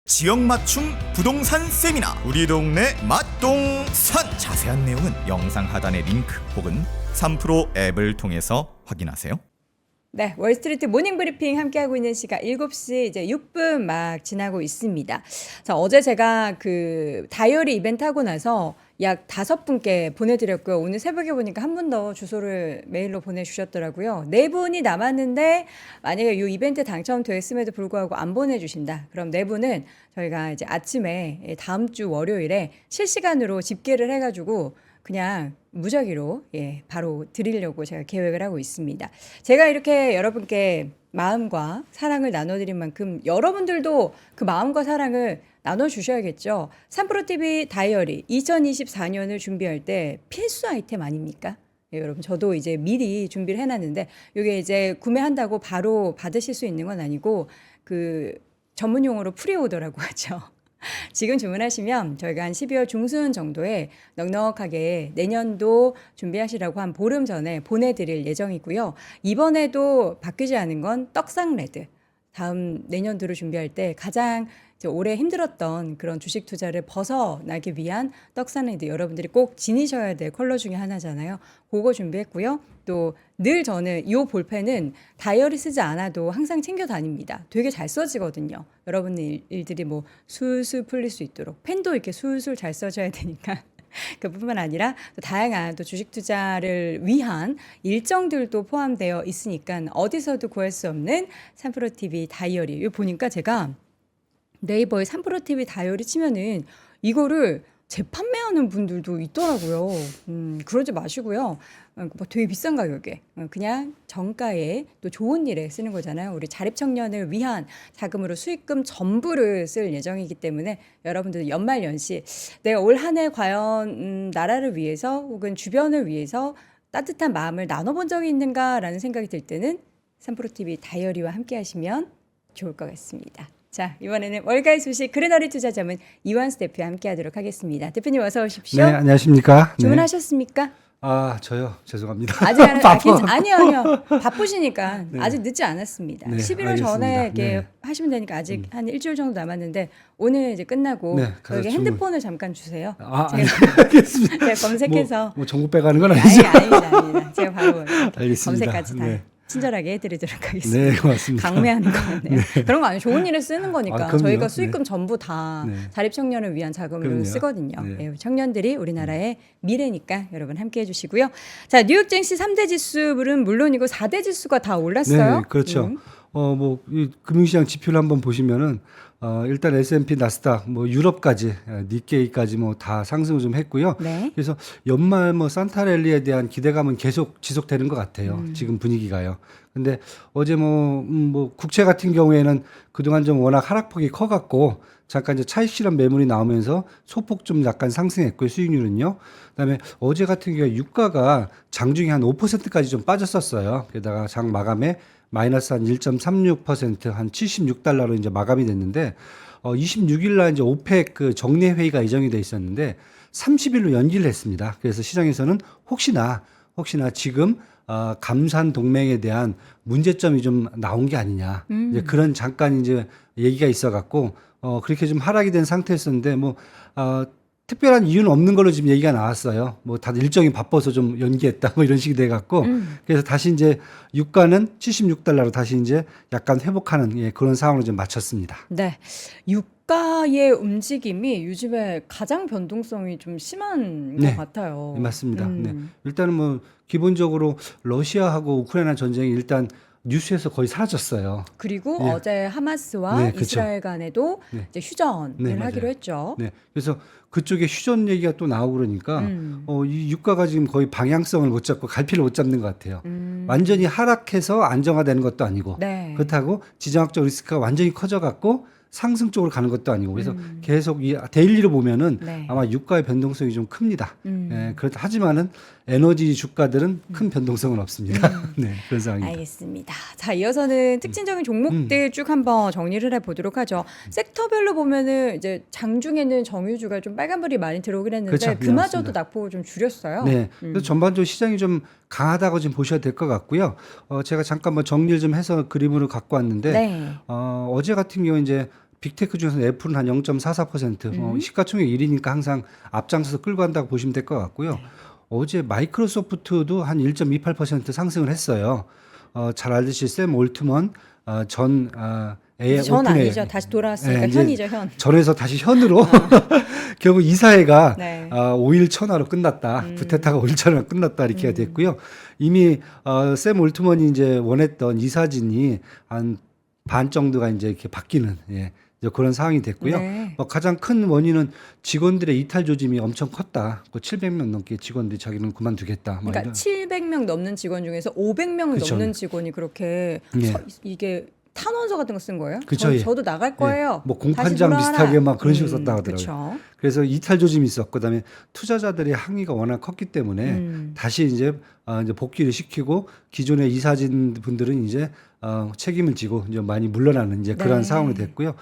지역 맞춤 부동산 세미나 우리 동네 맛동산 자세한 내용은 영상 하단의 링크 혹은 3프로 앱을 통해서 확인하세요. 네, 월스트리트 모닝 브리핑 함께하고 있는 시각 7시 이제 6분 막 지나고 있습니다. 자, 어제 제가 그 다이어리 이벤트 하고 나서 약 5분께 보내드렸고요. 오늘 새벽에 보니까 한 분 더 주소를 메일로 보내주셨더라고요. 4분이 남았는데 만약에 이 이벤트 당첨됐음에도 불구하고 안 보내주신다. 그럼 4분은 저희가 이제 아침에 다음 주 월요일에 실시간으로 집계를 해가지고 그냥 무작위로 바로 드리려고 제가 계획을 하고 있습니다. 제가 이렇게 여러분께 마음과 사랑을 나눠드린 만큼 여러분들도 그 마음과 사랑을 나눠주셔야겠죠. 3프로TV 다이어리 2024년을 준비할 때 필수 아이템 아닙니까? 네, 여러분 저도 이제 미리 준비를 해놨는데 이게 이제 구매한다고 바로 받으실 수 있는 건 아니고 그 전문 용어로 프리오더라고 하죠. 지금 주문하시면 저희가 한 12월 중순 정도에 넉넉하게 내년도 준비하시라고 한 보름 전에 보내드릴 예정이고요. 이번에도 바뀌지 않은 건 떡상레드. 다음 내년도를 준비할 때 가장 올해 힘들었던 그런 주식 투자를 벗어나기 위한 떡상레드 여러분들이 꼭 지니셔야 될 컬러 중에 하나잖아요. 그거 준비했고요. 또 늘 저는 이 볼펜은 다이어리 쓰지 않아도 항상 챙겨 다닙니다. 되게 잘 써지거든요. 여러분의 일들이 뭐 술술 풀릴 수 있도록 펜도 이렇게 술술 잘 써줘야 되니까 그뿐만 아니라 또 다양한 또 주식 투자를 위한 일정들도 포함되어 있으니까 어디서도 구할 수 없는 3프로TV 다이어리. 이거 보니까 제가 네이버에 3프로TV 다이어리 치면은 이거를 재판매하는 분들도 있더라고요. 그러지 마시고요. 뭐 되게 비싼 가격에 그냥 정가에 또 좋은 일에 쓰는 거잖아요. 우리 자립청년을 위한 자금으로 수익금 전부를 쓸 예정이기 때문에 여러분들 연말연시 내가 올 한 해 과연 나라를 위해서 혹은 주변을 위해서 따뜻한 마음을 나눠본 적이 있는가라는 생각이 들 때는 3프로TV 다이어리와 함께 하시면 좋을 것 같습니다. 자, 이번에는 월가의 소식 그레너리 투자자문 이완수 대표와 함께하도록 하겠습니다. 대표님 어서 오십시오. 네, 안녕하십니까. 주문하셨습니까? 아, 저요. 죄송합니다. 아직 아니요. 바쁘시니까 네. 아직 늦지 않았습니다. 네, 11월 알겠습니다. 전에 이렇게 네. 하시면 되니까 아직 한 일주일 정도 남았는데 오늘 이제 끝나고 네, 가서 저에게 주문. 핸드폰을 잠깐 주세요. 아, 제가 알겠습니다. 제가 검색해서 뭐 정보 빼가는 건 아니죠? 아닙니다. 제가 바로 알겠습니다. 검색까지 다 네. 친절하게 해드리도록 하겠습니다. 네, 고맙습니다. 강매하는 거네요. 그런 거 아니에요. 좋은 일에 쓰는 거니까. 아, 그럼요. 저희가 수익금 네. 전부 다 네. 자립청년을 위한 자금으로 그럼요. 쓰거든요. 네. 청년들이 우리나라의 미래니까 여러분 함께해 주시고요. 자, 뉴욕 증시 3대 지수는 물론이고 4대 지수가 다 올랐어요. 네, 그렇죠. 뭐 이 금융시장 지표를 한번 보시면은 일단 S&P, 나스닥, 뭐 유럽까지, 니케이까지 뭐 다 상승을 좀 했고요. 네. 그래서 연말 뭐 산타랠리에 대한 기대감은 계속 지속되는 것 같아요. 지금 분위기가요. 근데 어제 뭐 국채 같은 경우에는 그동안 좀 워낙 하락폭이 커갖고 잠깐 이제 차익 실현 매물이 나오면서 소폭 좀 약간 상승했고요. 수익률은요. 그다음에 어제 같은 경우에 유가가 장중에 한 5%까지 좀 빠졌었어요. 게다가 장 마감에 마이너스 한 1.36%, 한 76달러로 이제 마감이 됐는데 26일 날 이제 오펙 그 정례 회의가 예정이 돼 있었는데 30일로 연기를 했습니다. 그래서 시장에서는 혹시나 지금 감산 동맹에 대한 문제점이 좀 나온 게 아니냐. 이제 그런 잠깐 이제 얘기가 있어 갖고 그렇게 좀 하락이 된 상태였었는데 특별한 이유는 없는 걸로 지금 얘기가 나왔어요. 뭐 다들 일정이 바빠서 좀 연기했다 뭐 이런 식이 돼 갖고 그래서 다시 이제 유가는 76달러로 다시 이제 약간 회복하는 그런 상황으로 좀 맞췄습니다. 네. 유가의 움직임이 요즘에 가장 변동성이 좀 심한 네. 것 같아요. 네, 맞습니다. 네. 일단은 뭐 기본적으로 러시아하고 우크라이나 전쟁이 일단 뉴스에서 거의 사라졌어요. 그리고 네. 어제 하마스와 네, 그쵸. 이스라엘 간에도 네. 이제 휴전을 네, 하기로 맞아요. 했죠. 네. 그래서 그쪽에 휴전 얘기가 또 나오고 그러니까 이 유가가 지금 거의 방향성을 못 잡고 갈피를 못 잡는 것 같아요. 완전히 하락해서 안정화되는 것도 아니고 네. 그렇다고 지정학적 리스크가 완전히 커져갖고 상승 쪽으로 가는 것도 아니고 그래서 계속 이 데일리로 보면은 네. 아마 유가의 변동성이 좀 큽니다. 하지만은 에너지 주가들은 큰 변동성은 없습니다. 네, 그런 상황입니다. 알겠습니다. 자, 이어서는 특징적인 종목들 쭉 한번 정리를 해보도록 하죠. 섹터별로 보면은 이제 장중에는 정유주가 좀 빨간불이 많이 들어오긴 했는데 그렇죠. 네, 그마저도 맞습니다. 낙폭을 좀 줄였어요. 네, 그래서 전반적으로 시장이 좀 강하다고 지금 보셔야 될 것 같고요. 제가 잠깐 뭐 정리를 좀 해서 그림으로 갖고 왔는데 네. 어제 같은 경우 이제 빅테크 중에서는 애플은 한 0.44%, 시가총액 1위니까 항상 앞장서서 끌고 간다고 보시면 될 것 같고요. 어제 마이크로소프트도 한 1.28% 상승을 했어요. 잘 알듯이 샘 올트먼 전 전 오픈AI. 아니죠. 다시 돌아왔으니까 네, 이제 현이죠, 현. 전에서 다시 현으로 결국 이사회가 네. 5일 천하로 끝났다. 구테타가 5일 천하로 끝났다 이렇게 됐고요. 이미 샘 올트먼이 이제 원했던 이사진이 한 반 정도가 이제 이렇게 바뀌는 이제 그런 상황이 됐고요. 네. 가장 큰 원인은 직원들의 이탈 조짐이 엄청 컸다. 700명 넘게 직원들이 자기는 그만두겠다. 뭐 그러니까 이런. 700명 넘는 직원 중에서 500명 그쵸. 넘는 직원이 그렇게 예. 이게 탄원서 같은 거 쓴 거예요? 그쵸, 예. 저도 나갈 거예요. 뭐 다시 공판장 돌아와라. 비슷하게 막 그런 식으로 썼다 하더라고요. 그쵸. 그래서 이탈 조짐이 있었고 그다음에 투자자들의 항의가 워낙 컸기 때문에 다시 이제 복귀를 시키고 기존의 이사진 분들은 이제 책임을 지고 이제 많이 물러나는 이제 그런 네. 상황이 됐고요.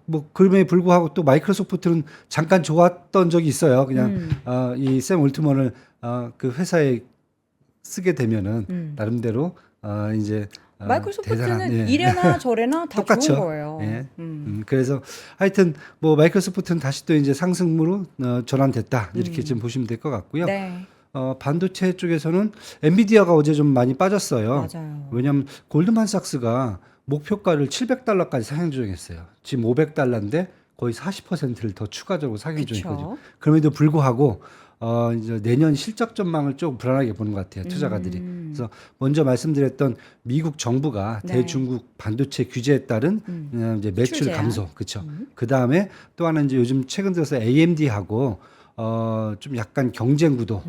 뭐 그럼에 불구하고 또 마이크로소프트는 잠깐 좋았던 적이 있어요. 그냥 이 샘 올트먼을 그 회사에 쓰게 되면은 나름대로 이제 마이크로소프트는 대단한, 예. 이래나 저래나 다 똑같죠. 좋은 거예요. 예. 그래서 하여튼 뭐 마이크로소프트는 다시 또 이제 상승으로 전환됐다 이렇게 좀 보시면 될 것 같고요. 네, 반도체 쪽에서는 엔비디아가 어제 좀 많이 빠졌어요. 맞아요. 왜냐하면 골드만삭스가 목표가를 700달러까지 상향 조정했어요. 지금 500달러인데 거의 40%를 더 추가적으로 상향 조정한 그쵸. 거죠. 그럼에도 불구하고 이제 내년 실적 전망을 좀 불안하게 보는 것 같아요. 투자가들이. 그래서 먼저 말씀드렸던 미국 정부가 네. 대중국 반도체 규제에 따른 이제 매출 제한. 감소, 그렇죠. 그 다음에 또 하나 이제 요즘 최근 들어서 AMD하고 좀 약간 경쟁 구도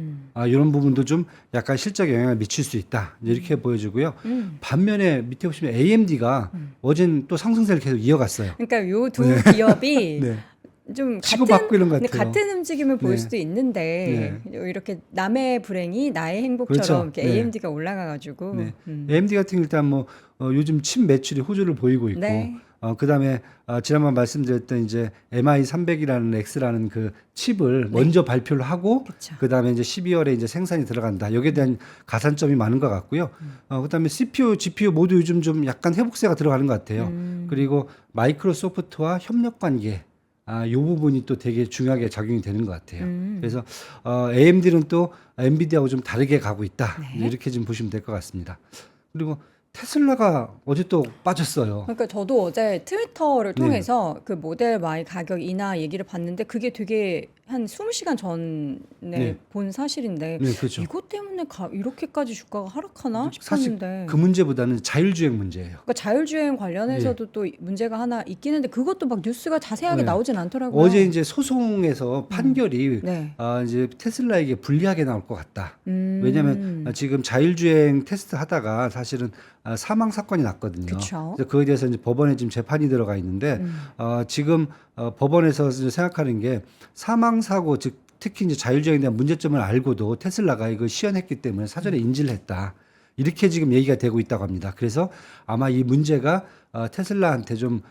이런 부분도 좀 약간 실적 영향을 미칠 수 있다 이렇게 보여지고요. 반면에 밑에 보시면 AMD가 어젠 또 상승세를 계속 이어갔어요. 그러니까 요 두 기업이 네. 좀 치고받고 이런 것 같아요. 같은 움직임을 보일 네. 수도 있는데 이렇게 남의 불행이 나의 행복처럼 그렇죠. 이렇게 네. AMD가 올라가가지고 네. AMD 같은 경우 일단 뭐 요즘 칩 매출이 호조를 보이고 있고 네. 그다음에 지난번 말씀드렸던 이제 MI300이라는 X라는 그 칩을 먼저 발표를 하고 그쵸. 그다음에 이제 12월에 이제 생산이 들어간다. 여기에 대한 가산점이 많은 것 같고요. 그다음에 CPU, GPU 모두 요즘 좀 약간 회복세가 들어가는 것 같아요. 그리고 마이크로소프트와 협력 관계 이 부분이 또 되게 중요하게 작용이 되는 것 같아요. 그래서 AMD는 또 엔비디아하고 좀 다르게 가고 있다. 네. 이렇게 좀 보시면 될 것 같습니다. 그리고 테슬라가 어제 또 빠졌어요. 그러니까 저도 어제 트위터를 통해서 그 모델 Y 가격 인하 얘기를 봤는데 그게 되게 한 20시간 전에 본 사실인데 네, 그렇죠. 이것 때문에 이렇게까지 주가가 하락하나 사실 싶었는데 그 문제보다는 자율주행 문제예요. 그러니까 자율주행 관련해서도 또 문제가 하나 있긴 한데 그것도 막 뉴스가 자세하게 네. 나오진 않더라고요. 어제 이제 소송에서 판결이 네. 이제 테슬라에게 불리하게 나올 것 같다. 음. 왜냐하면 지금 자율주행 테스트 하다가 사실은 사망 사건이 났거든요. 그쵸. 그래서 그거에 대해서 이제 법원에 지금 재판이 들어가 있는데 지금 법원에서 이제 생각하는 게 사망 사고 즉 특히 이제 자율주행에 대한 문제점을 알고도 테슬라가 이걸 시연했기 때문에 사전에 인지를 했다. 이렇게 지금 얘기가 되고 있다고 합니다. 그래서 아마 이 문제가 테슬라한테 좀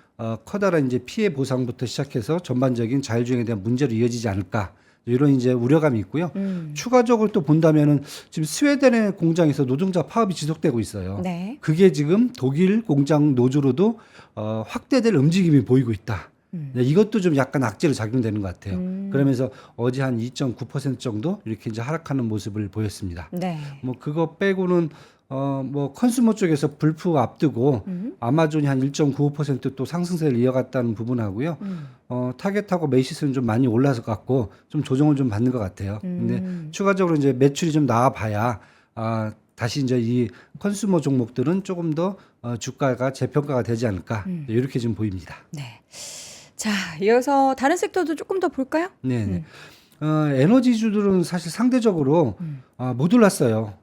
커다란 이제 피해 보상부터 시작해서 전반적인 자율주행에 대한 문제로 이어지지 않을까. 이런 이제 우려감이 있고요. 추가적으로 또 본다면은 지금 스웨덴의 공장에서 노동자 파업이 지속되고 있어요. 네. 그게 지금 독일 공장 노조로도 확대될 움직임이 보이고 있다. 네, 이것도 좀 약간 악재로 작용되는 것 같아요. 그러면서 어제 한 2.9% 정도 이렇게 이제 하락하는 모습을 보였습니다. 네. 뭐 그거 빼고는 뭐 컨슈머 쪽에서 불프 앞두고 아마존이 한 1.95%또 상승세를 이어갔다는 부분하고요. 타겟하고 메이시스는 좀 많이 올라서 갖고 좀 조정을 좀 받는 것 같아요. 근데 추가적으로 이제 매출이 좀 나와봐야 다시 이제 이 컨슈머 종목들은 조금 더 주가가 재평가가 되지 않을까 이렇게 좀 보입니다. 네. 자, 이어서 다른 섹터도 조금 더 볼까요? 네. 에너지주들은 사실 상대적으로 못 올랐어요.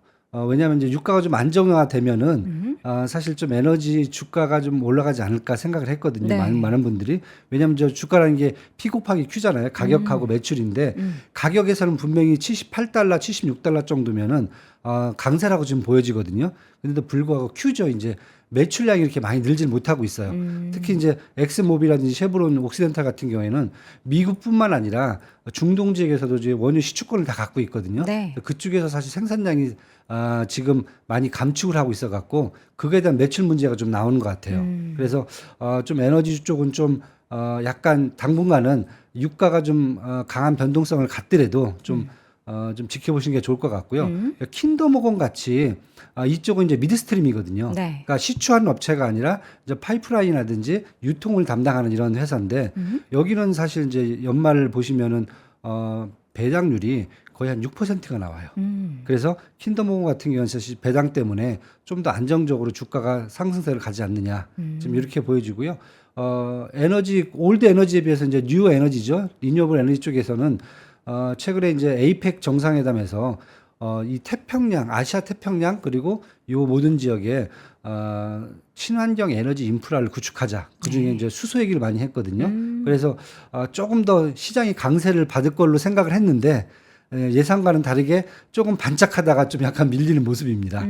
왜냐하면 이제 유가가 좀 안정화되면은 사실 좀 에너지 주가가 좀 올라가지 않을까 생각을 했거든요. 네. 많은 분들이. 왜냐하면 저 주가라는 게 P 곱하기 Q잖아요. 가격하고 매출인데 가격에서는 분명히 78달러, 76달러 정도면은 강세라고 지금 보여지거든요. 그런데도 불구하고 Q죠. 이제 매출량이 이렇게 많이 늘지는 못하고 있어요. 특히 이제 엑스모빌이라든지 쉐브론, 옥시덴탈 같은 경우에는 미국뿐만 아니라 중동 지역에서도 이제 원유 시추권을 다 갖고 있거든요. 네. 그쪽에서 사실 생산량이 지금 많이 감축을 하고 있어 갖고 그거에 대한 매출 문제가 좀 나오는 것 같아요. 그래서 좀 에너지 쪽은 좀 약간 당분간은 유가가 좀 강한 변동성을 갖더라도 좀 지켜보시는 게 좋을 것 같고요. 킨더모건 같이 이쪽은 이제 미드스트림이거든요. 네. 그러니까 시추하는 업체가 아니라 이제 파이프라인이라든지 유통을 담당하는 이런 회사인데 여기는 사실 이제 연말을 보시면은 배당률이 거의 한 6%가 나와요. 그래서 킨더모건 같은 경우는 사실 배당 때문에 좀 더 안정적으로 주가가 상승세를 가지 않느냐 지금 이렇게 보여지고요. 에너지 올드 에너지에 비해서 이제 뉴 에너지죠. 리뉴어블 에너지 쪽에서는 최근에 이제 에이펙 정상회담에서 이 태평양, 아시아 태평양 그리고 요 모든 지역에 친환경 에너지 인프라를 구축하자. 그중에 이제 수소 얘기를 많이 했거든요. 그래서 조금 더 시장이 강세를 받을 걸로 생각을 했는데 예상과는 다르게 조금 반짝하다가 좀 약간 밀리는 모습입니다.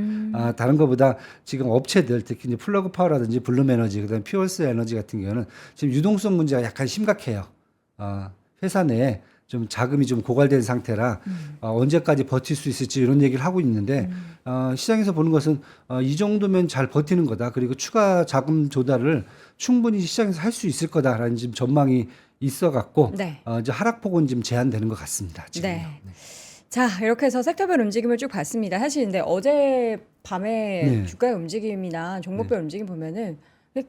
다른 것보다 지금 업체들 특히 이제 플러그 파워라든지 블룸 에너지 그다음에 퓨얼스 에너지 같은 경우는 지금 유동성 문제가 약간 심각해요. 회사 내에 좀 자금이 좀 고갈된 상태라 언제까지 버틸 수 있을지 이런 얘기를 하고 있는데 시장에서 보는 것은 이 정도면 잘 버티는 거다. 그리고 추가 자금 조달을 충분히 시장에서 할 수 있을 거다라는 지금 전망이 있어갖고 네. 이제 하락폭은 지금 제한되는 것 같습니다. 지금요. 네. 자, 이렇게 해서 섹터별 움직임을 쭉 봤습니다. 사실 근데 어제 밤에 네. 주가의 움직임이나 종목별 움직임 보면은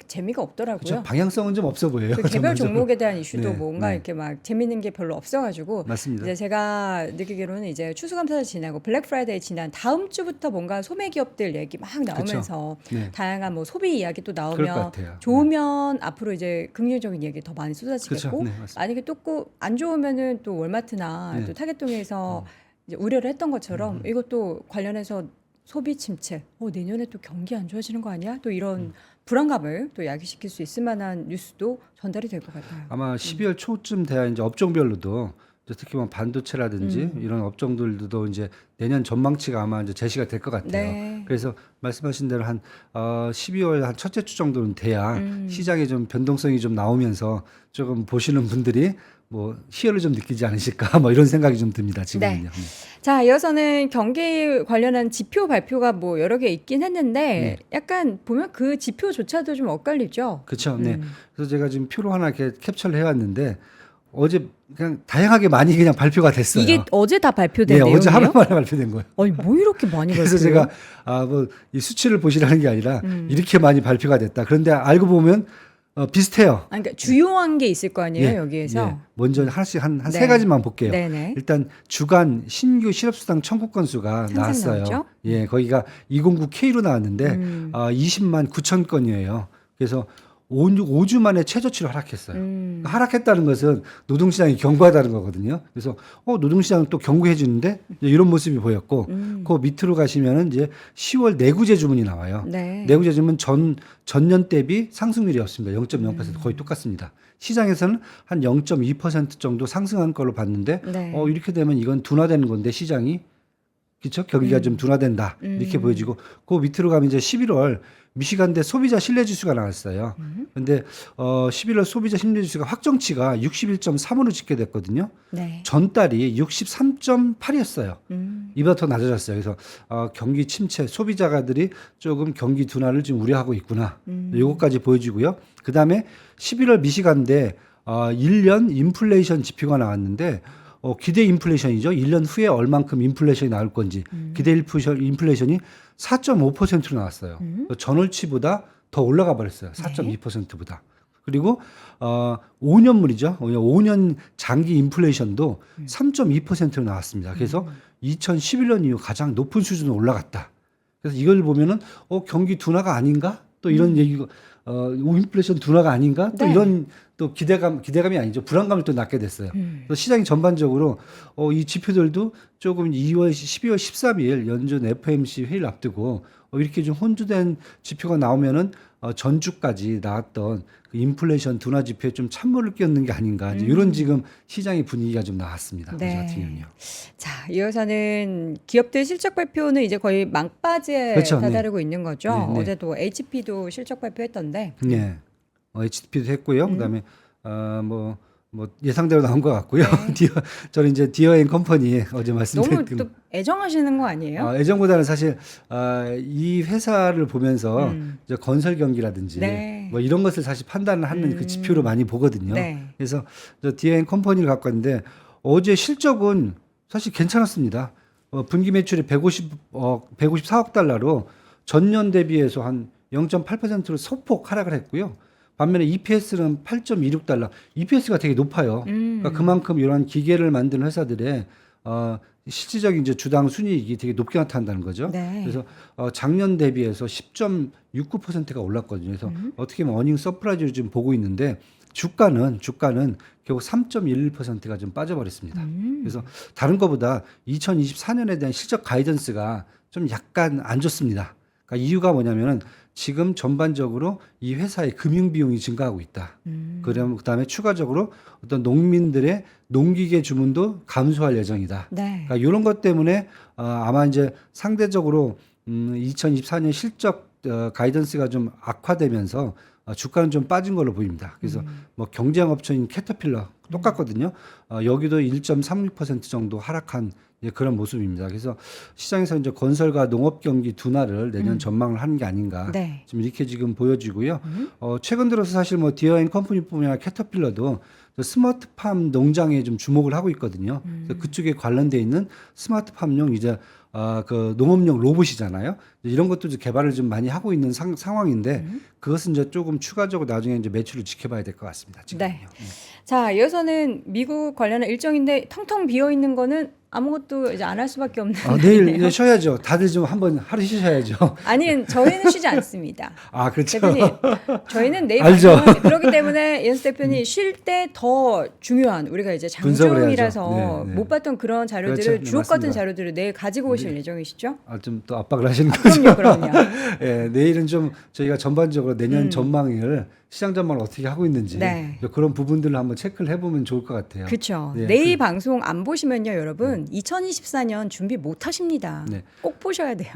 재미가 없더라고요. 그렇죠. 방향성은 좀 없어 보여요. 그 개별 전반적으로. 종목에 대한 이슈도 네, 뭔가 네. 이렇게 막 재밌는 게 별로 없어가지고 맞습니다. 이제 제가 느끼기로는 이제 추수감사절 지나고 블랙 프라이데이 지난 다음 주부터 뭔가 소매 기업들 얘기 막 나오면서 네. 다양한 뭐 소비 이야기 또 그럴 것 나오면 같아요. 좋으면 앞으로 이제 긍정적인 얘기 더 많이 쏟아지겠고 그렇죠. 네, 맞습니다. 만약에 또 안 좋으면은 또 월마트나 네. 또 타겟동에서 이제 우려를 했던 것처럼 이것도 관련해서 소비 침체, 내년에 또 경기 안 좋아지는 거 아니야? 또 이런 불안감을 또 야기시킬 수 있을 만한 뉴스도 전달이 될 것 같아요. 아마 12월 초쯤 돼야 이제 업종별로도 이제 특히 뭐 반도체라든지 이런 업종들도 이제 내년 전망치가 아마 이제 제시가 될 것 같아요. 네. 그래서 말씀하신 대로 한 12월 한 첫째 주 정도는 돼야 시장에 좀 변동성이 좀 나오면서 조금 보시는 분들이 뭐 희열을 좀 느끼지 않으실까 뭐 이런 생각이 좀 듭니다. 지금은요. 자, 이어서는 경기 관련한 지표 발표가 뭐 여러 개 있긴 했는데 약간 보면 그 지표조차도 좀 엇갈리죠. 그렇죠. 네. 그래서 제가 지금 표로 하나 이렇게 캡처를 해왔는데 어제 그냥 다양하게 많이 그냥 발표가 됐어요. 이게 어제 다 발표된 네, 내용이에요? 어제 하루 만에 발표된 거예요. 아니 뭐 이렇게 많이 그래서 발표해요? 제가 뭐 이 수치를 보시라는 게 아니라 이렇게 많이 발표가 됐다. 그런데 알고 보면 비슷해요. 그러니까 주요한 게 있을 거 아니에요 예, 여기에서. 예. 먼저 하나씩 한 네. 세 가지만 볼게요. 네네. 일단 주간 신규 실업수당 청구 건수가 항상 나왔어요. 나오죠? 예, 거기가 209K로 나왔는데 20만 9천 건이에요. 그래서 5주 만에 최저치로 하락했어요. 하락했다는 것은 노동시장이 견고하다는 거거든요. 그래서 노동시장은 또 견고해 주는데 이런 모습이 보였고 그 밑으로 가시면은 이제 10월 내구재 주문이 나와요. 네. 내구재 주문 전년 대비 상승률이었습니다. 0.0% 거의 똑같습니다. 시장에서는 한 0.2% 정도 상승한 걸로 봤는데 네. 이렇게 되면 이건 둔화되는 건데 시장이 그렇죠? 경기가 좀 둔화된다 이렇게 보여지고 그 밑으로 가면 이제 11월 미시간대 소비자 신뢰지수가 나왔어요. 그런데 11월 소비자 신뢰지수가 확정치가 61.3으로 집계됐거든요. 네. 전달이 63.8이었어요. 이보다 더 낮아졌어요. 그래서 경기 침체, 소비자가들이 조금 경기 둔화를 좀 우려하고 있구나. 요거까지 보여지고요. 그 다음에 11월 미시간대 1년 인플레이션 지표가 나왔는데 기대 인플레이션이죠. 1년 후에 얼만큼 인플레이션이 나올 건지 기대 인플레이션이 4.5%로 나왔어요. 전월치보다 더 올라가 버렸어요. 4.2%보다. 그리고 5년물이죠. 5년 장기 인플레이션도 3.2%로 나왔습니다. 그래서 2011년 이후 가장 높은 수준으로 올라갔다. 그래서 이걸 보면은 경기 둔화가 아닌가? 또 이런 얘기가 인플레이션 둔화가 아닌가? 또 네. 이런 또 기대감이 아니죠. 불안감을 또 낳게 됐어요. 그래서 시장이 전반적으로 이 지표들도 조금 12월 13일 연준 FOMC 회의를 앞두고 이렇게 좀 혼주된 지표가 나오면은 전주까지 나왔던 그 인플레이션 둔화 지표에 좀 찬물을 끼얹는 게 아닌가 이런 지금 시장의 분위기가 좀 나왔습니다. 네. 어제 같은 경우는요. 자, 이어서는 기업들 실적 발표는 이제 거의 막바지에 그렇죠. 다다르고 있는 거죠. 네, 네. 어제도 HP도 실적 발표했던데. 네. HTP도 했고요. 그다음에 뭐 뭐 예상대로 나온 것 같고요. 네. 저는 이제 디어앤컴퍼니 어제 너무 말씀드린 또 애정하시는 거 아니에요? 애정보다는 사실 이 회사를 보면서 이제 건설 경기라든지 네. 뭐 이런 것을 사실 판단을 하는 그 지표로 많이 보거든요. 네. 그래서 저 디어앤컴퍼니를 갖고 왔는데 어제 실적은 사실 괜찮았습니다. 분기 매출이 154억 달러로 전년 대비해서 한 0.8%로 소폭 하락을 했고요. 반면에 EPS는 8.26달러. EPS가 되게 높아요. 그러니까 그만큼 이런 기계를 만드는 회사들의 실질적인 이제 주당 순이익이 되게 높게 나타난다는 거죠. 네. 그래서 작년 대비해서 10.69%가 올랐거든요. 그래서 어떻게 보면 어닝 서프라이즈를 지금 보고 있는데 주가는 결국 3.11%가 좀 빠져버렸습니다. 그래서 다른 것보다 2024년에 대한 실적 가이던스가 좀 약간 안 좋습니다. 그러니까 이유가 뭐냐면은 지금 전반적으로 이 회사의 금융 비용이 증가하고 있다. 그다음에 추가적으로 어떤 농민들의 농기계 주문도 감소할 예정이다. 네. 그러니까 이런 것 때문에 아마 이제 상대적으로 2024년 실적 가이던스가 좀 악화되면서 주가는 좀 빠진 걸로 보입니다. 그래서 뭐 경쟁업체인 캐터필러 똑같거든요. 여기도 1.36% 정도 하락한 그런 모습입니다. 그래서 시장에서 이제 건설과 농업 경기 둔화를 내년 전망을 하는 게 아닌가. 네. 지금 이렇게 지금 보여지고요. 최근 들어서 사실 뭐 디어앤컴퍼니뿐만 아니라 캐터필러도 스마트팜 농장에 좀 주목을 하고 있거든요. 그래서 그쪽에 관련돼 있는 스마트팜용 이제 그 농업용 로봇이잖아요. 이런 것도 이제 개발을 좀 많이 하고 있는 상황인데 그것은 이제 조금 추가적으로 나중에 이제 매출을 지켜봐야 될 것 같습니다. 지금요. 네. 자, 이어서는 미국 관련한 일정인데 텅텅 비어 있는 거는 아무것도 이제 안 할 수밖에 없는 내일 날이네요. 이제 쉬어야죠. 다들 좀 한번 하루 쉬셔야죠. 아니, 저희는 쉬지 않습니다. 그렇죠. 대표님, 저희는 내일 알죠. 방송을 그렇기 때문에 연수 대표님 쉴 때 더 중요한 우리가 이제 분석을 장중이라서 해야죠. 네, 네. 못 봤던 그런 자료들을 그렇죠. 네, 주옥 같은 맞습니다. 자료들을 내일 가지고 오실 예정이시죠? 좀 또 압박을 하시는 거죠. 그럼요. 예, 내일은 좀 저희가 전반적으로 내년 전망을 시장 전망을 어떻게 하고 있는지 네. 그런 부분들을 한번 체크를 해보면 좋을 것 같아요. 그렇죠. 네, 내일 방송 안 보시면요, 여러분 2024년 준비 못 하십니다. 네. 꼭 보셔야 돼요.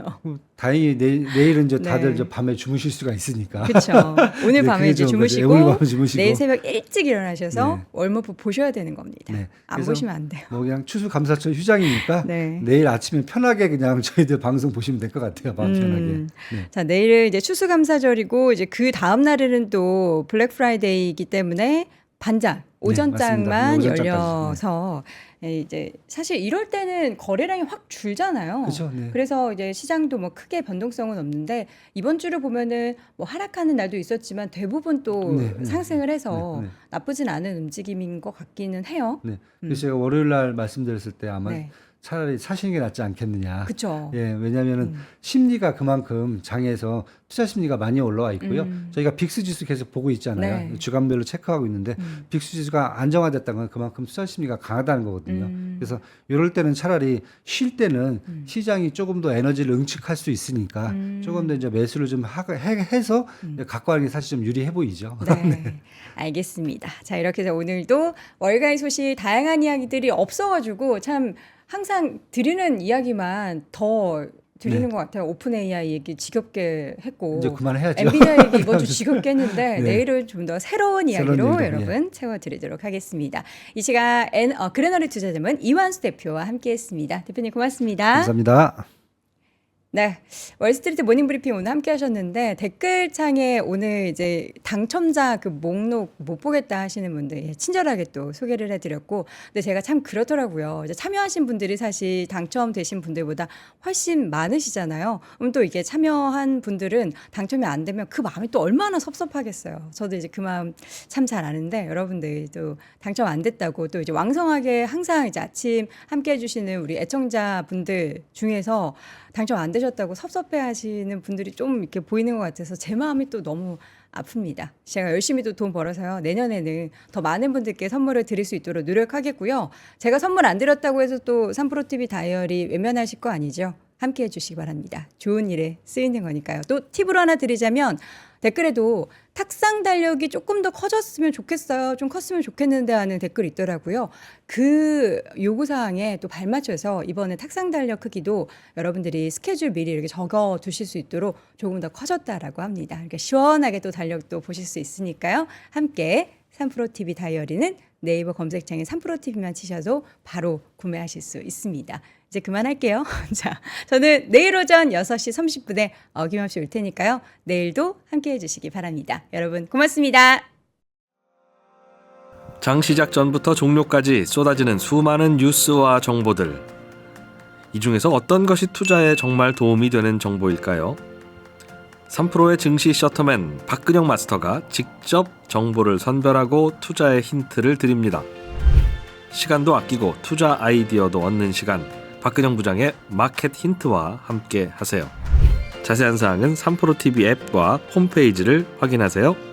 다행히 내일은 이제 다들 네. 이제 밤에 주무실 수가 있으니까. 그렇죠. 오늘 네, 밤에 그게 이제 좋은 거죠. 주무시고, 오늘 밤에 주무시고. 내일 새벽 일찍 일어나셔서 네. 월모프 보셔야 되는 겁니다. 네. 안 그래서 보시면 안 돼요. 뭐 그냥 추수감사절 휴장이니까 네. 내일 아침에 편하게 그냥 저희들 방송 보시면 될 것 같아요. 마음 편하게. 네. 자, 내일은 이제 추수감사절이고 이제 그 다음 날에는 또 블랙 프라이데이이기 때문에 반장 오전장만 맞습니다. 오전장까지. 열려서 이제 사실 이럴 때는 거래량이 확 줄잖아요. 그렇죠. 네. 그래서 이제 시장도 뭐 크게 변동성은 없는데 이번 주를 보면은 뭐 하락하는 날도 있었지만 대부분 또 네, 네. 상승을 해서 네, 네. 나쁘진 않은 움직임인 것 같기는 해요. 네. 그래서 제가 월요일 날 말씀드렸을 때 아마 네. 차라리 사시는 게 낫지 않겠느냐. 그렇죠. 예, 왜냐하면은 심리가 그만큼 장에서 투자 심리가 많이 올라와 있고요. 저희가 빅스 지수 계속 보고 있잖아요. 네. 주간별로 체크하고 있는데 빅스 지수가 안정화됐다는 건 그만큼 투자 심리가 강하다는 거거든요. 그래서 이럴 때는 차라리 쉴 때는 시장이 조금 더 에너지를 응축할 수 있으니까 조금 더 이제 매수를 좀 해서 갖고 가는 게 사실 좀 유리해 보이죠. 네, 알겠습니다. 자, 이렇게 해서 오늘도 월가의 소식 다양한 이야기들이 없어가지고 참 항상 드리는 이야기만 더 드리는 것 같아요. 오픈 AI 얘기 지겹게 했고 이제 그만해야죠. 엔비디아 얘기 이번 주 지겹게 했는데 네. 내일은 좀 더 새로운 이야기로 일로, 여러분 채워드리도록 하겠습니다. 이 시간 그레너리 투자자문 이완수 대표와 함께했습니다. 대표님 고맙습니다. 감사합니다. 네, 월스트리트 모닝브리핑 오늘 함께 하셨는데 댓글창에 오늘 이제 당첨자 그 목록 못 보겠다 하시는 분들 친절하게 또 소개를 해드렸고, 근데 제가 참 그렇더라고요. 이제 참여하신 분들이 사실 당첨되신 분들보다 훨씬 많으시잖아요. 그럼 또 이게 참여한 분들은 당첨이 안 되면 그 마음이 또 얼마나 섭섭하겠어요. 저도 이제 그 마음 참 잘 아는데 여러분들이 또 당첨 안 됐다고 또 이제 왕성하게 항상 이제 아침 함께 해주시는 우리 애청자 분들 중에서 당첨 안 되셨다고 섭섭해 하시는 분들이 좀 이렇게 보이는 것 같아서 제 마음이 또 너무 아픕니다. 제가 열심히 또 돈 벌어서요. 내년에는 더 많은 분들께 선물을 드릴 수 있도록 노력하겠고요. 제가 선물 안 드렸다고 해서 또 3프로TV 다이어리 외면하실 거 아니죠? 함께 해주시기 바랍니다. 좋은 일에 쓰이는 거니까요. 또 팁으로 하나 드리자면 댓글에도 탁상 달력이 조금 더 커졌으면 좋겠어요. 좀 컸으면 좋겠는데 하는 댓글이 있더라고요. 그 요구사항에 또 발맞춰서 이번에 탁상 달력 크기도 여러분들이 스케줄 미리 이렇게 적어 두실 수 있도록 조금 더 커졌다라고 합니다. 그러니까 시원하게 또 달력도 보실 수 있으니까요. 함께 3프로TV 다이어리는 네이버 검색창에 3프로TV만 치셔도 바로 구매하실 수 있습니다. 이제 그만할게요. 자, 저는 내일 오전 6시 30분에 어김없이 올 테니까요. 내일도 함께해 주시기 바랍니다. 여러분 고맙습니다. 장 시작 전부터 종료까지 쏟아지는 수많은 뉴스와 정보들. 이 중에서 어떤 것이 투자에 정말 도움이 되는 정보일까요? 3프로의 증시 셔터맨 박근영 마스터가 직접 정보를 선별하고 투자의 힌트를 드립니다. 시간도 아끼고 투자 아이디어도 얻는 시간, 박근영 부장의 마켓 힌트와 함께 하세요. 자세한 사항은 3프로TV 앱과 홈페이지를 확인하세요.